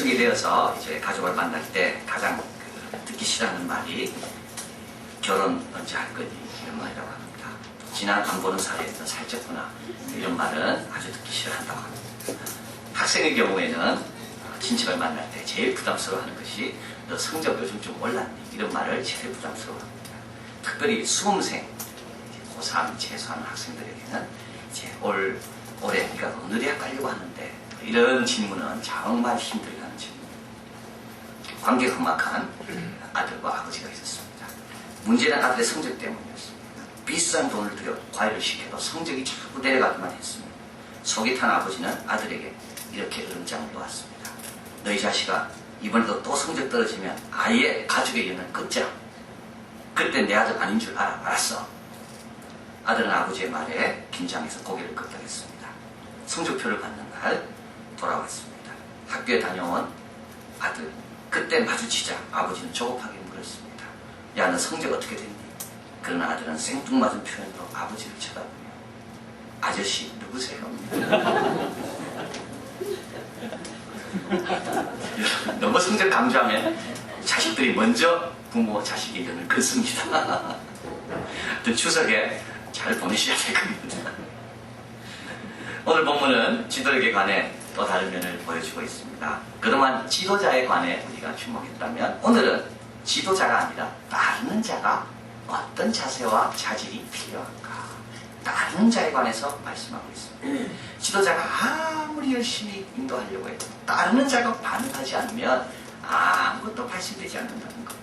여성이 되어서 이제 가족을 만날 때 가장 듣기 싫어하는 말이 결혼 언제 할 거니 이런 말이라고 합니다. 지난 안 보는 사이에서 살쪘구나 이런 말은 아주 듣기 싫어한다고 합니다. 학생의 경우에는 친척을 만날 때 제일 부담스러워하는 것이 너 성적 요즘 좀 올랐니 이런 말을 제일 부담스러워합니다. 특별히 수험생, 고3 재수하는 학생들에게는 이제 올해 네가 어느 대학 가려고 하는데 이런 질문은 정말 힘들다는 질문입니다. 관계 험악한 아들과 아버지가 있었습니다. 문제는 아들의 성적 때문이었습니다. 비싼 돈을 들여 과외를 시켜도 성적이 자꾸 내려가기만 했습니다. 속이 탄 아버지는 아들에게 이렇게 음장을 놓았습니다. 너희 자식아 이번에도 또 성적 떨어지면 아예 가족의 연은 끊자. 그때 내 아들 아닌 줄 알아. 알았어. 아들은 아버지의 말에 긴장해서 고개를 끄덕였습니다. 성적표를 받는 날 돌아왔습니다. 학교에 다녀온 아들 그때 마주치자 아버지는 조급하게 물었습니다. 야 너 성적 어떻게 됐니? 그러나 아들은 생뚱맞은 표현으로 아버지를 쳐다보며 아저씨 누구세요? 너무 성적 강조하면 자식들이 먼저 부모 자식의 연을 끊습니다. 추석에 잘 보내셔야 될 겁니다. 오늘 본문은 지도력에 관해 또 다른 면을 보여주고 있습니다. 그동안 지도자에 관해 우리가 주목했다면 오늘은 지도자가 아니라 따르는 자가 어떤 자세와 자질이 필요한가 따르는 자에 관해서 말씀하고 있습니다. 지도자가 아무리 열심히 인도하려고 해도 따르는 자가 반응하지 않으면 아무것도 발생되지 않는다는 겁니다.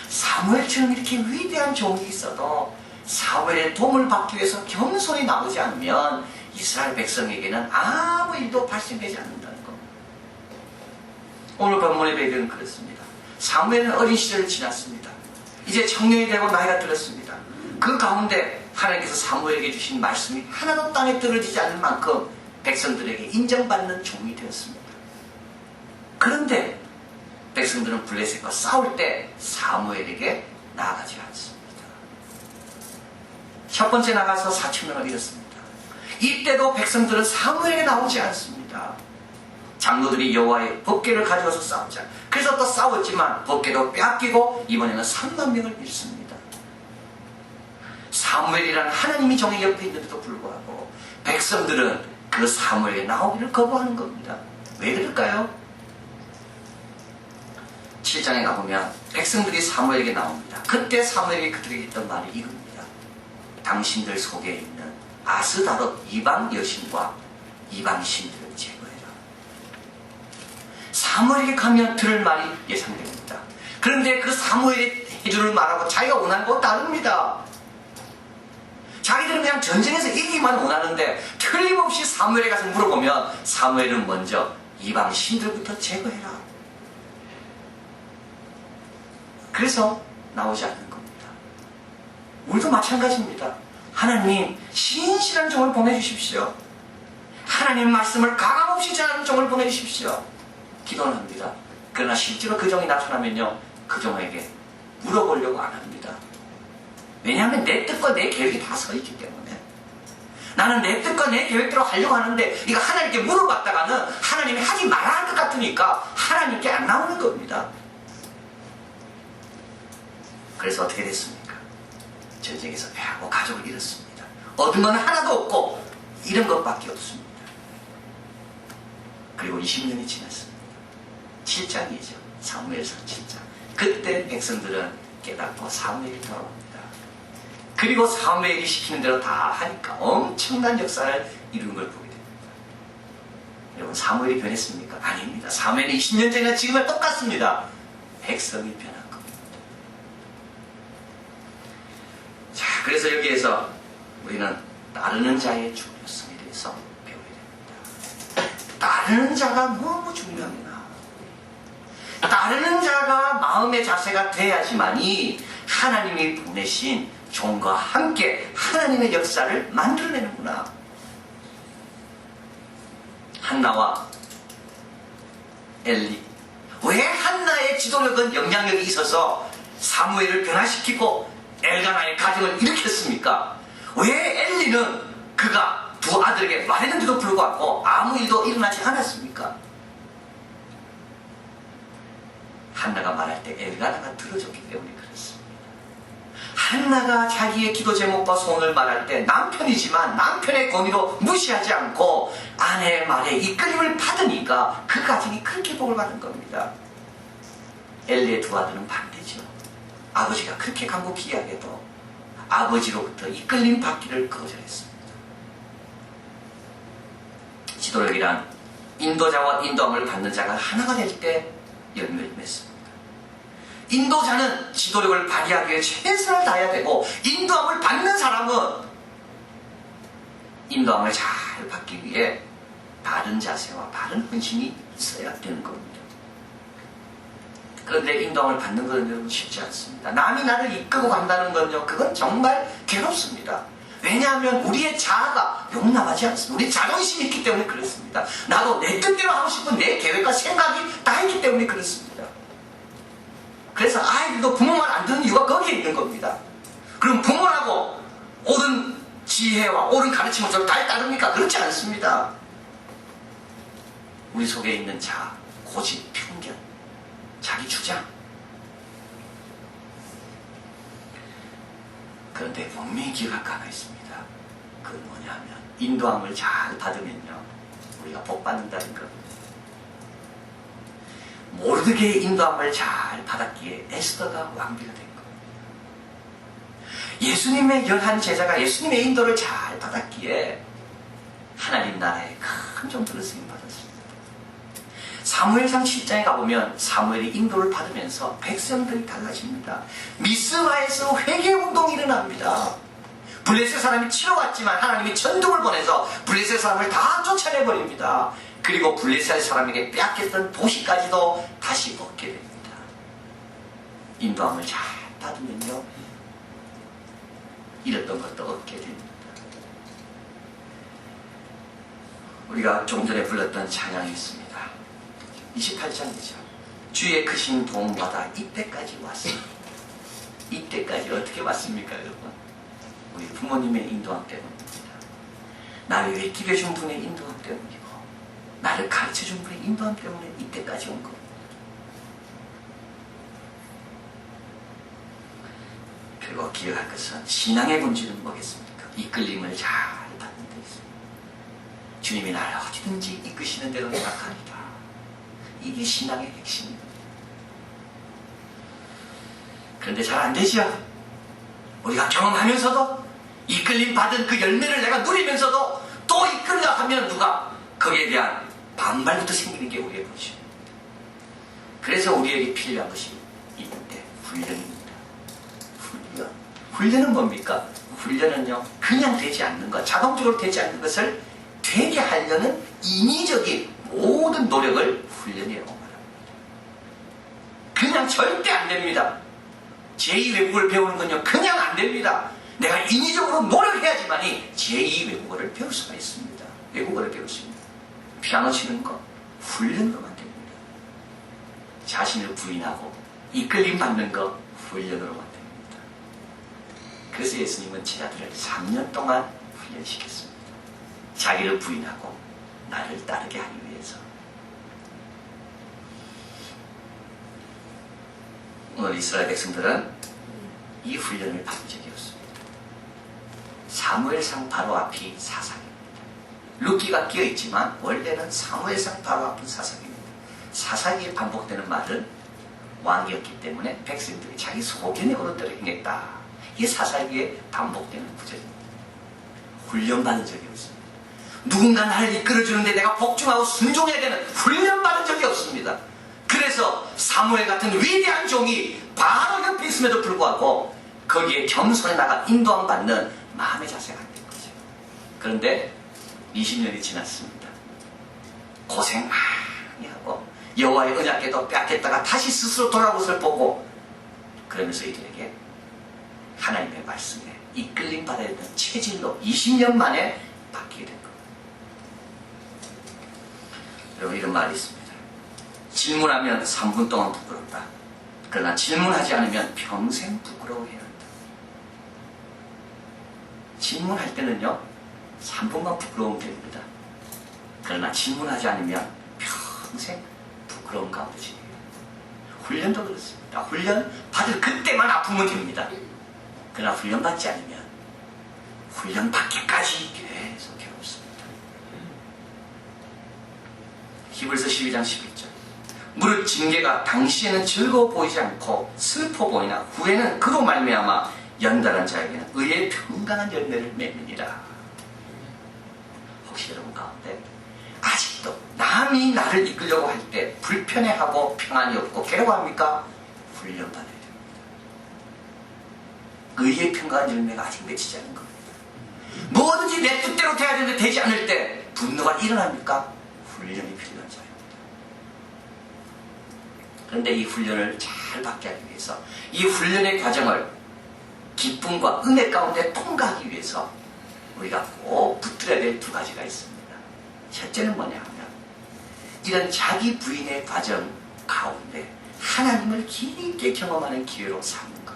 사무엘처럼 이렇게 위대한 종이 있어도 사무엘의 도움을 받기 위해서 겸손히 나오지 않으면 이스라엘 백성에게는 아무 일도 발생되지 않는다는 겁니다. 오늘 본문의 배경은 그렇습니다. 사무엘은 어린 시절을 지났습니다. 이제 청년이 되고 나이가 들었습니다. 그 가운데 하나님께서 사무엘에게 주신 말씀이 하나도 땅에 떨어지지 않을 만큼 백성들에게 인정받는 종이 되었습니다. 그런데 백성들은 블레셋과 싸울 때 사무엘에게 나아가지 않습니다. 첫 번째 나가서 4,000명을 잃었습니다. 이때도 백성들은 사무엘에게 나오지 않습니다. 장로들이 여호와의 법궤를 가져와서 싸우자. 그래서 또 싸웠지만 법궤도 빼앗기고 이번에는 3만 명을 잃습니다. 사무엘이라는 하나님이 종의 옆에 있는데도 불구하고 백성들은 그 사무엘에게 나오기를 거부하는 겁니다. 왜 그럴까요? 7장에 가보면 백성들이 사무엘에게 나옵니다. 그때 사무엘이 그들에게 했던 말이 이겁니다. 당신들 속에 있는 아스다롯 이방 여신과 이방 신들을 제거해라. 사무엘에게 가면 들을 말이 예상됩니다. 그런데 그 사무엘이 해주는 말하고 자기가 원하는 건 다릅니다. 자기들은 그냥 전쟁에서 이기기만 원하는데 틀림없이 사무엘에 가서 물어보면 사무엘은 먼저 이방 신들부터 제거해라. 그래서 나오지 않는 겁니다. 우리도 마찬가지입니다. 하나님 신실한 종을 보내주십시오. 하나님 말씀을 가감없이 전하는 종을 보내주십시오. 기도는 합니다. 그러나 실제로 그 종이 나타나면요 그 종에게 물어보려고 안 합니다. 왜냐하면 내 뜻과 내 계획이 다 서 있기 때문에 나는 내 뜻과 내 계획대로 하려고 하는데 이거 하나님께 물어봤다가는 하나님이 하지 말아야 할 것 같으니까 하나님께 안 나오는 겁니다. 그래서 어떻게 됐습니까? 전쟁에서 패하고 가족을 잃었습니다. 얻은 건 하나도 없고 잃은 것밖에 없습니다. 그리고 20년이 지났습니다. 7장이죠. 사무엘상 7장. 그때 백성들은 깨닫고 사무엘이 돌아옵니다. 그리고 사무엘이 시키는 대로 다 하니까 엄청난 역사를 이룬 걸 보게 됩니다. 여러분 사무엘이 변했습니까? 아닙니다. 사무엘이 20년 전이나 지금은 똑같습니다. 백성이 변한 겁니다. 자, 그래서 여기에서 우리는 따르는 자의 중요성에 대해서 배워야 됩니다. 따르는 자가 너무 중요합니다. 따르는 자가 마음의 자세가 돼야지만이 하나님이 보내신 종과 함께 하나님의 역사를 만들어내는구나. 한나와 엘리. 왜 한나의 지도력은 영향력이 있어서 사무엘을 변화시키고 엘가나의 가정을 일으켰습니까? 왜 엘리는 그가 두 아들에게 말했는데도 불구하고 아무 일도 일어나지 않았습니까? 한나가 말할 때 엘가나가 들어줬기 때문에 그렇습니다. 한나가 자기의 기도 제목과 소원을 말할 때 남편이지만 남편의 권위로 무시하지 않고 아내의 말에 이끌림을 받으니까 그 가정이 그렇게 복을 받은 겁니다. 엘리의 두 아들은 반대죠. 아버지가 그렇게 간곡히 이야기해도 아버지로부터 이끌림 받기를 거절했습니다. 지도력이란 인도자와 인도함을 받는 자가 하나가 될 때 열매를 맺습니다. 인도자는 지도력을 발휘하기 위해 최선을 다해야 되고 인도함을 받는 사람은 인도함을 잘 받기 위해 바른 자세와 바른 헌신이 있어야 되는 겁니다. 그런데 인도함을 받는 것은 여러분 쉽지 않습니다. 남이 나를 이끌고 간다는 건요, 그건 정말 괴롭습니다. 왜냐하면 우리의 자아가 용납하지 않습니다. 우리 자존심이 있기 때문에 그렇습니다. 나도 내 뜻대로 하고 싶은 내 계획과 생각이 다 있기 때문에 그렇습니다. 그래서 아이들도 부모 말 안 듣는 이유가 거기에 있는 겁니다. 그럼 부모라고 옳은 지혜와 옳은 가르침을 저를 다 따릅니까? 그렇지 않습니다. 우리 속에 있는 자아, 고집, 편견, 자기 주장. 그런데 분명히 기억할 거 하나 있습니다. 그건 뭐냐면 인도함을 잘 받으면요, 우리가 복 받는다는 겁니다. 모르드게의 인도함을 잘 받았기에 에스더가 왕비가 된 겁니다. 예수님의 열한 제자가 예수님의 인도를 잘 받았기에 하나님 나라에 큰 정도를 쓰임받았습니다. 사무엘상 7장에 가보면 사무엘이 인도를 받으면서 백성들이 달라집니다. 미스바에서 회개운동이 일어납니다. 블레셋 사람이 치러 왔지만 하나님이 천둥을 보내서 블레셋 사람을 다 쫓아내버립니다. 그리고 블레셋 사람에게 빼앗겼던 도시까지도 다시 얻게 됩니다. 인도함을 잘 받으면요, 잃었던 것도 얻게 됩니다. 우리가 조금 전에 불렀던 찬양이 있습니다. 28장이죠. 주의 크신 도움받아 이때까지 왔습니다. 이때까지 어떻게 왔습니까, 여러분? 우리 부모님의 인도함 때문입니다. 나를 웨끼려준 분의 인도함 때문이고 나를 가르쳐준 분의 인도함 때문에 이때까지 온 겁니다. 그리고 기억할 것은 신앙의 본질은 뭐겠습니까? 이끌림을 잘 받는 데 있습니다. 주님이 나를 어디든지 이끄시는 대로 생각합니다. 이게 신앙의 핵심입니다. 그런데 잘 안 되죠. 우리가 경험하면서도 이끌림 받은 그 열매를 내가 누리면서도 또 이끌려 하면 누가 거기에 대한 반발부터 생기는 게 우리의 본심입니다. 그래서 우리에게 필요한 것이 있는데 훈련입니다. 훈련은 뭡니까? 훈련은요, 그냥 되지 않는 것, 자동적으로 되지 않는 것을 되게 하려는 인위적인 모든 노력을 훈련이라고 말합니다. 그냥 절대 안 됩니다. 제2 외국어를 배우는 건요, 그냥 안 됩니다. 내가 인위적으로 노력해야지만이 제2 외국어를 배울 수가 있습니다. 외국어를 배울 수 있습니다. 피아노 치는 거 훈련으로만 됩니다. 자신을 부인하고 이끌림 받는 거 훈련으로만 됩니다. 그래서 예수님은 제자들을 3년 동안 훈련시켰습니다. 자기를 부인하고 나를 따르게 하기 위해서. 오늘 이스라엘 백성들은 이 훈련을 받은 적이 없습니다. 사무엘상 바로 앞이 사사기입니다. 룻기가 끼어있지만 원래는 사무엘상 바로 앞은 사사기입니다. 사사기에 반복되는 말은 왕이었기 때문에 백성들이 자기 소견에 오른 대로 행했다. 이게 사사기에 반복되는 구절입니다. 훈련받은 적이 없습니다. 누군가 나를 이끌어주는데 내가 복종하고 순종해야 되는 훈련받은 적이 없습니다. 그래서 사무엘 같은 위대한 종이 바로 옆에 있음에도 불구하고 거기에 겸손해 나가 인도함 받는 마음의 자세가 안 된 거죠. 그런데 20년이 지났습니다. 고생 많이 하고 여호와의 언약궤도 빼앗겼다가 다시 스스로 돌아온 것을 보고 그러면서 이들에게 하나님의 말씀에 이끌림 받아야 되는 체질로 20년 만에 바뀌게 된 겁니다. 여러분, 이런 말이 있습니다. 질문하면 3분 동안 부끄럽다. 그러나 질문하지 않으면 평생 부끄러워해야 한다. 질문할 때는요, 3분만 부끄러우면 됩니다. 그러나 질문하지 않으면 평생 부끄러운 가운데 지내요. 훈련도 그렇습니다. 훈련 받을 그때만 아프면 됩니다. 그러나 훈련 받지 않으면 훈련 받기까지 계속 괴롭습니다. 히브리서 12장 11절. 무릇 징계가 당시에는 즐거워 보이지 않고 슬퍼 보이나 후에는 그로 말미암아 연단한 자에게는 의의 평강한 열매를 맺느니라. 혹시 여러분 가운데 아직도 남이 나를 이끌려고 할 때 불편해하고 평안이 없고 괴로워합니까? 훈련받아야 됩니다. 의의 평강한 열매가 아직 맺히지 않은 겁니다. 뭐든지 내 뜻대로 돼야 되는데 되지 않을 때 분노가 일어납니까? 훈련이 필요한 자입니다. 그런데 이 훈련을 잘 받게 하기 위해서 이 훈련의 과정을 기쁨과 은혜 가운데 통과하기 위해서 우리가 꼭 붙들어야 될 두 가지가 있습니다. 첫째는 뭐냐 하면 이런 자기 부인의 과정 가운데 하나님을 깊게 경험하는 기회로 삼는 것.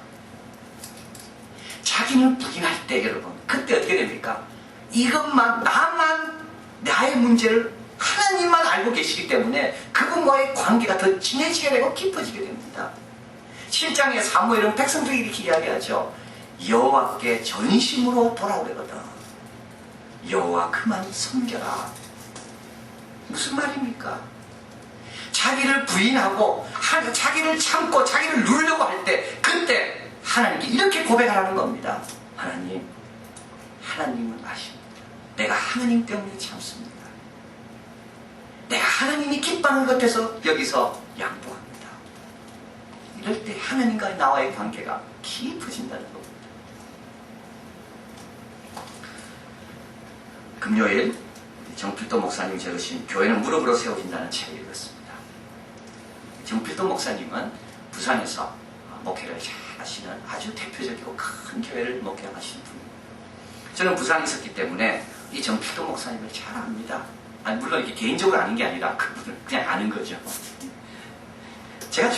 자기는 부인할 때 여러분 그때 어떻게 됩니까? 이것만 나만 나의 문제를 하나님만 알고 계시기 때문에 그분과의 관계가 더 진해지게 되고 깊어지게 됩니다. 7장에 사무엘은 백성들이 이렇게 이야기하죠. 여호와께 전심으로 돌아오려거든 여호와 그만 섬겨라. 무슨 말입니까? 자기를 부인하고 자기를 참고 자기를 누르려고 할 때 그때 하나님께 이렇게 고백하라는 겁니다. 하나님은 아십니다. 내가 하나님 때문에 참습니다. 내가 하나님이 기뻐하는 것에서 여기서 양보합니다. 이럴 때 하나님과 나와의 관계가 깊어진다는 겁니다. 금요일 정필도 목사님 적으신 교회는 무릎으로 세워진다는 책을 읽었습니다. 정필도 목사님은 부산에서 목회를 잘 하시는 아주 대표적이고 큰 교회를 목회하시는 분입니다. 저는 부산에 있었기 때문에 이 정필도 목사님을 잘 압니다. 아니, 물론 이게 개인적으로 아는 게 아니라 그분을 그냥 아는 거죠. 제가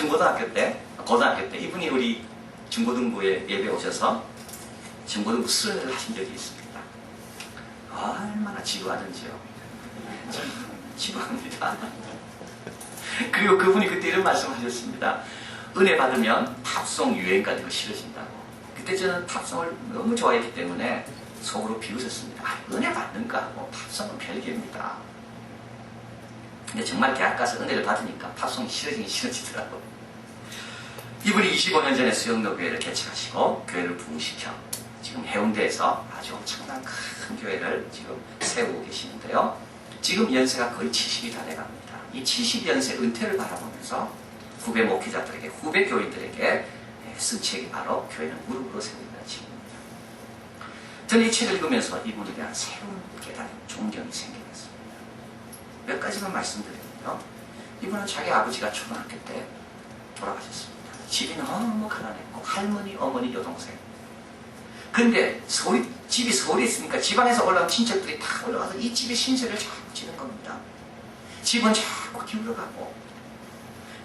고등학교 때 이분이 우리 중고등부에 예배 오셔서 중고등부 수련회를 하신 적이 있습니다. 얼마나 지루하던지요. 지루합니다. 그리고 그분이 그때 이런 말씀하셨습니다. 은혜 받으면 팝송 유행까지 싫어진다고. 그때 저는 팝송을 너무 좋아했기 때문에 속으로 비웃었습니다. 은혜 받는가 하고 팝송은 별개입니다. 근데 정말 대학 가서 은혜를 받으니까 팝송이 싫어지더라고요. 이분이 25년 전에 수영로교회를 개척하시고 교회를 부흥시켜 지금 해운대에서 아주 엄청난 큰 교회를 지금 세우고 계시는데요. 지금 연세가 거의 70이 다 돼갑니다. 이 70연세 은퇴를 바라보면서 후배 목회자들에게, 후배 교인들에게 쓴 책이 바로 교회는 무릎으로 세운다는 책입니다. 저는 이 책을 읽으면서 이분에 대한 새로운 깨달음, 존경이 생기게 됐습니다. 몇 가지만 말씀드리면요. 이분은 자기 아버지가 초등학교 때 돌아가셨습니다. 집이 너무 가난했고 할머니, 어머니, 여동생. 근데 집이 서울에 있으니까 집안에서 올라온 친척들이 다 올라와서 이 집의 신세를 자꾸 지는 겁니다. 집은 자꾸 기울어가고.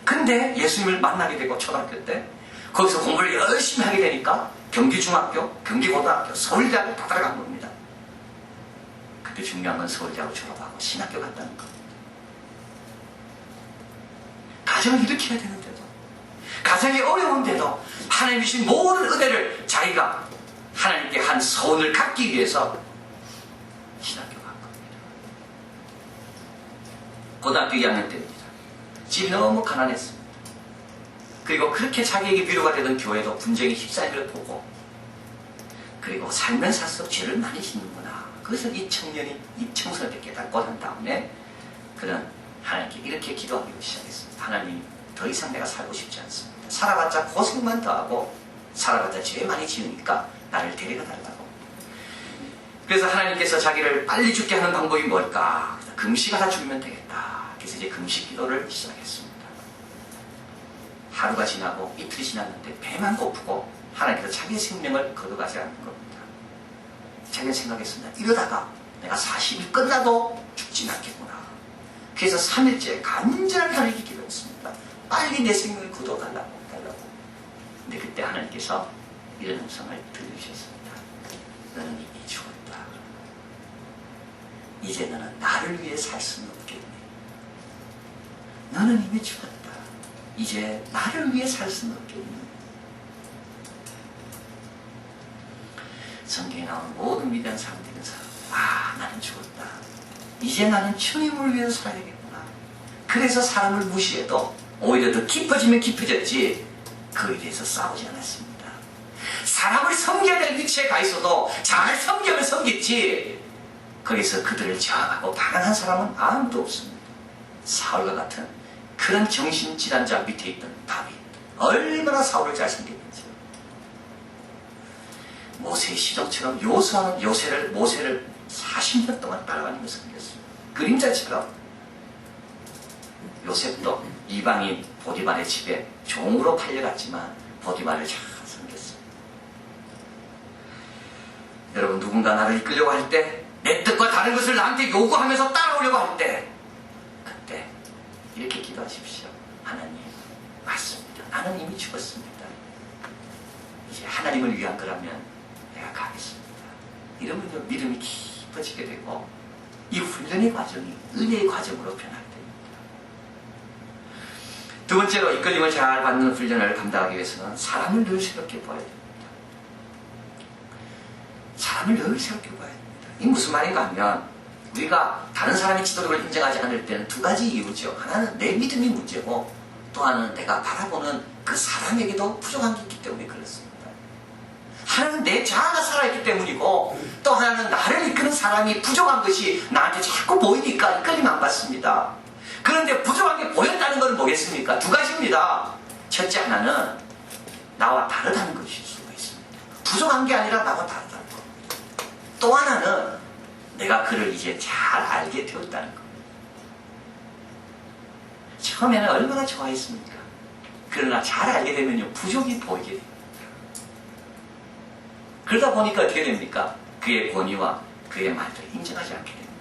근데 예수님을 만나게 되고 초등학교 때 거기서 공부를 열심히 하게 되니까 경기중학교, 경기고등학교, 서울대학교 다 들어간 겁니다. 그때 중요한 건 서울대학교 졸업하고 신학교 갔다는 겁니다. 가정을 일으켜야 되는데도, 가정이 어려운데도 하나님 주신 모든 은혜를 자기가 하나님께 한 소원을 갖기 위해서 신학교 간 겁니다. 고등학교 2학년 때입니다. 집이 너무 가난했습니다. 그리고 그렇게 자기에게 위로가 되던 교회도 분쟁에 휩싸인 걸 보고, 그리고 살면서 살수록 죄를 많이 짓는구나. 그래서 이 청년이 입청소년을 깨닫고 난 다음에 그는 하나님께 이렇게 기도하기 시작했습니다. 하나님, 더 이상 내가 살고 싶지 않습니다. 살아봤자 고생만 더하고 살아봤자 죄 많이 지으니까 나를 데려가 달라고. 그래서 하나님께서 자기를 빨리 죽게 하는 방법이 뭘까? 금식하다 죽으면 되겠다. 그래서 이제 금식 기도를 시작했습니다. 하루가 지나고 이틀이 지났는데 배만 고프고 하나님께서 자기의 생명을 거둬가지 않는 겁니다. 자기가 생각했습니다. 이러다가 내가 40일 끝나도 죽진 않겠구나. 그래서 3일째 간절하게 하나님께 기도했습니다. 빨리 내 생명을 거둬달라고. 근데 그때 하나님께서 이런 음성을 들려주셨습니다. 너는 이미 죽었다. 이제 너는 나를 위해 살 수는 없겠네. 너는 이미 죽었다. 이제 나를 위해 살 수는 없겠니? 성경에 나오는 모든 위대한 사람들은 나는 죽었다. 이제 나는 주님을 위해서 살아야겠구나. 그래서 사람을 무시해도 오히려 더 깊어지면 깊어졌지 그에 대해서 싸우지 않았습니다. 사람을 섬겨야 될 위치에 가 있어도 잘 섬기면 섬겼지 거기서 그들을 저항하고 반항한 사람은 아무도 없습니다. 사울과 같은 그런 정신질환자 밑에 있던 다윗, 얼마나 사울을 잘 섬겼는지. 모세의 시종처럼 모세를 40년 동안 따라다니며 섬겼습니다. 그림자처럼. 요셉도 이방인 보디발의 집에 종으로 팔려갔지만 보디발을 잘 섬겼습니다. 여러분, 누군가 나를 이끌려고 할 때, 내 뜻과 다른 것을 나한테 요구하면서 따라오려고 할 때, 그때 이렇게 기도하십시오. 하나님, 맞습니다. 나는 이미 죽었습니다. 이제 하나님을 위한 거라면 내가 가겠습니다. 이러면요, 믿음이 깊어지게 되고 이 훈련의 과정이 은혜의 과정으로 변할 때입니다. 두 번째로, 이끌림을 잘 받는 훈련을 감당하기 위해서는 사람을 늘 새롭게 보아야 됩니다. 사람을 늘 새롭게 보아야 됩니다. 이게 무슨 말인가 하면, 우리가 다른 사람의 지도력을 인정하지 않을 때는 두 가지 이유죠. 하나는 내 믿음이 문제고, 또 하나는 내가 바라보는 그 사람에게도 부족한 게 있기 때문에 그렇습니다. 하나는 내 자아가 살아있기 때문이고, 또 하나는 나를 이끄는 사람이 부족한 것이 나한테 자꾸 보이니까 이끌림 안 받습니다. 그런데 부족한 게 보였다는 건 뭐겠습니까? 두 가지입니다. 첫째 하나는 나와 다르다는 것일 수가 있습니다. 부족한 게 아니라 나와 다르다는 것. 또 하나는 내가 그를 이제 잘 알게 되었다는 것. 처음에는 얼마나 좋아했습니까? 그러나 잘 알게 되면요, 부족이 보이게 됩니다. 그러다 보니까 어떻게 됩니까? 그의 권위와 그의 말들을 인정하지 않게 됩니다.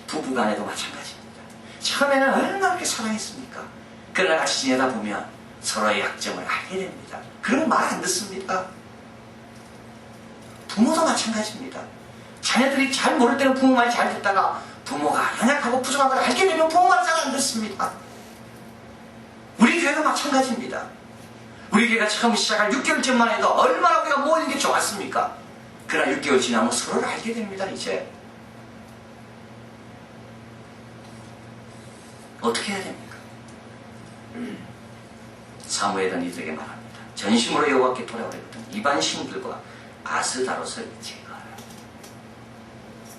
부부간에도 마찬가지입니다. 처음에는 얼마나 그렇게 사랑했습니까? 그러나 같이 지내다 보면 서로의 약점을 알게 됩니다. 그러면 말 안 듣습니다. 부모도 마찬가지입니다. 자녀들이 잘 모를 때는 부모 말 잘 듣다가 부모가 연약하고 부족한 걸 알게 되면 부모 말 잘 안 듣습니다. 우리 교회도 마찬가지입니다. 우리 교회가 처음 시작할 6개월 전만 해도 얼마나 우리가 모이는 게 좋았습니까? 그러나 6개월 지나면 서로를 알게 됩니다. 이제 어떻게 해야 됩니까? 사무엘은 이들에게 말합니다. 전심으로 여호와께 돌아오려거든 이반 신들과 아스다롯을 제거하라.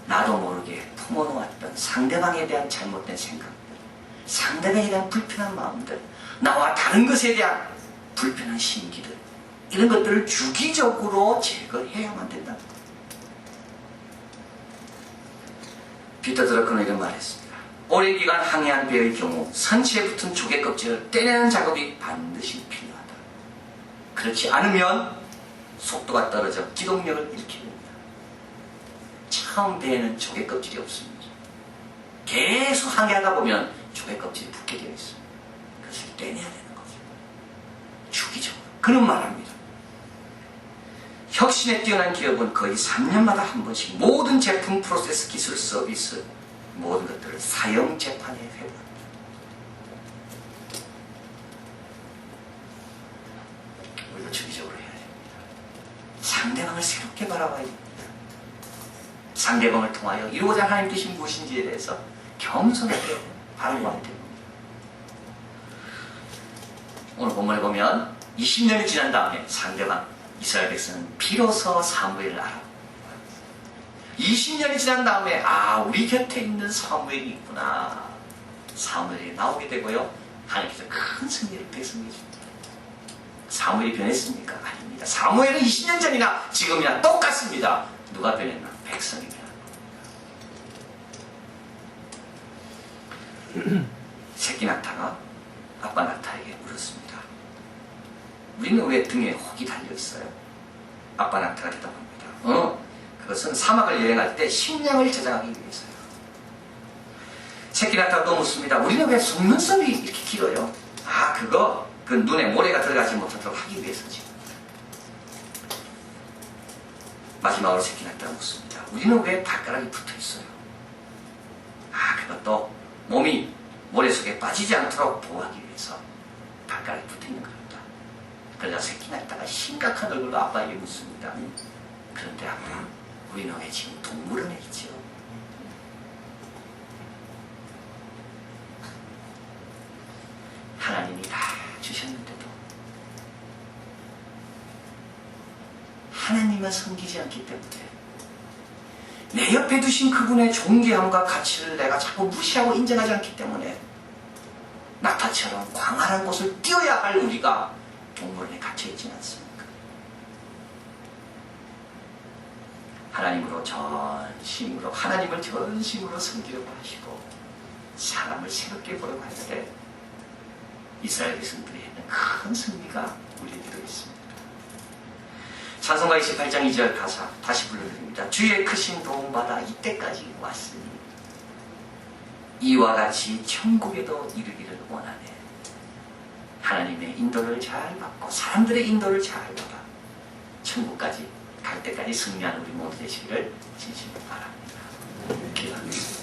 나도 모르게 품어놓았던 상대방에 대한 잘못된 생각들, 상대방에 대한 불편한 마음들, 나와 다른 것에 대한 불편한 심기들, 이런 것들을 주기적으로 제거해야만 된다. 피터 드러커는 이런 말을 했습니다. 오랜 기간 항해한 배의 경우 선체에 붙은 조개 껍질을 떼내는 작업이 반드시 필요하다. 그렇지 않으면 속도가 떨어져 기동력을 잃게 됩니다. 처음 배에는 조개 껍질이 없습니다. 계속 항해하다 보면 조개 껍질이 붙게 되어 있습니다. 그것을 떼내야 되는 거죠. 주기적으로. 그는 말합니다. 혁신에 뛰어난 기업은 거의 3년마다 한 번씩 모든 제품, 프로세스, 기술, 서비스, 모든 것들을 사형 재판에 회부합니다. 우리도 주기적으로 해야 됩니다. 상대방을 새롭게 바라봐야 됩니다. 상대방을 통하여 이루고자 하나님 뜻이 무엇인지에 대해서 겸손하게 바라봐야 됩니다. 오늘 본문에 보면 20년이 지난 다음에 상대방 이스라엘 백성은 비로소 사무엘을 알아. 20년이 지난 다음에 우리 곁에 있는 사무엘이 있구나. 사무엘이 나오게 되고요. 하나님께서 큰 승리를 백성에게 줍니다. 사무엘이 변했습니까? 아닙니다. 사무엘은 20년 전이나 지금이나 똑같습니다. 누가 변했나? 백성이 변한 새끼 낙타가 아빠 낙타에게 물었습니다. 우리는 왜 등에 혹이 달려있어요? 아빠 낙타가 대답합니다. 그것은 사막을 여행할 때 식량을 저장하기 위해서요. 새끼 낙타가 또 묻습니다. 우리는 왜 속눈썹이 이렇게 길어요? 그거 그 눈에 모래가 들어가지 못하도록 하기 위해서지. 마지막으로 새끼 낙타가 묻습니다. 우리는 왜 발가락이 붙어 있어요? 그것도 몸이 모래속에 빠지지 않도록 보호하기 위해서 발가락에 붙어있는 겁니다. 그러다 새끼 낳다가 심각한 얼굴로 아빠에게 묻습니다. 그런데 아빠, 우리는 왜 지금 동물원에 있지요? 하나님이 다 주셨는데도 하나님을 섬기지 않기 때문에 내 옆에 두신 그분의 존귀함과 가치를 내가 자꾸 무시하고 인정하지 않기 때문에 낙타처럼 광활한 곳을 뛰어야 할 우리가 동물원에 갇혀있지는 않습니까? 하나님을 전심으로 섬기려고 하시고 사람을 새롭게 보려고 하는데 이스라엘 백성들이 있는 큰 승리가 우리에게도 있습니다. 찬송가 28장 2절 가사 다시 불러드립니다. 주의 크신 도움받아 이때까지 왔으니 이와 같이 천국에도 이르기를 원하네. 하나님의 인도를 잘 받고 사람들의 인도를 잘 받아 천국까지 갈 때까지 승리하는 우리 모두 되시기를 진심으로 바랍니다. 기도합니다.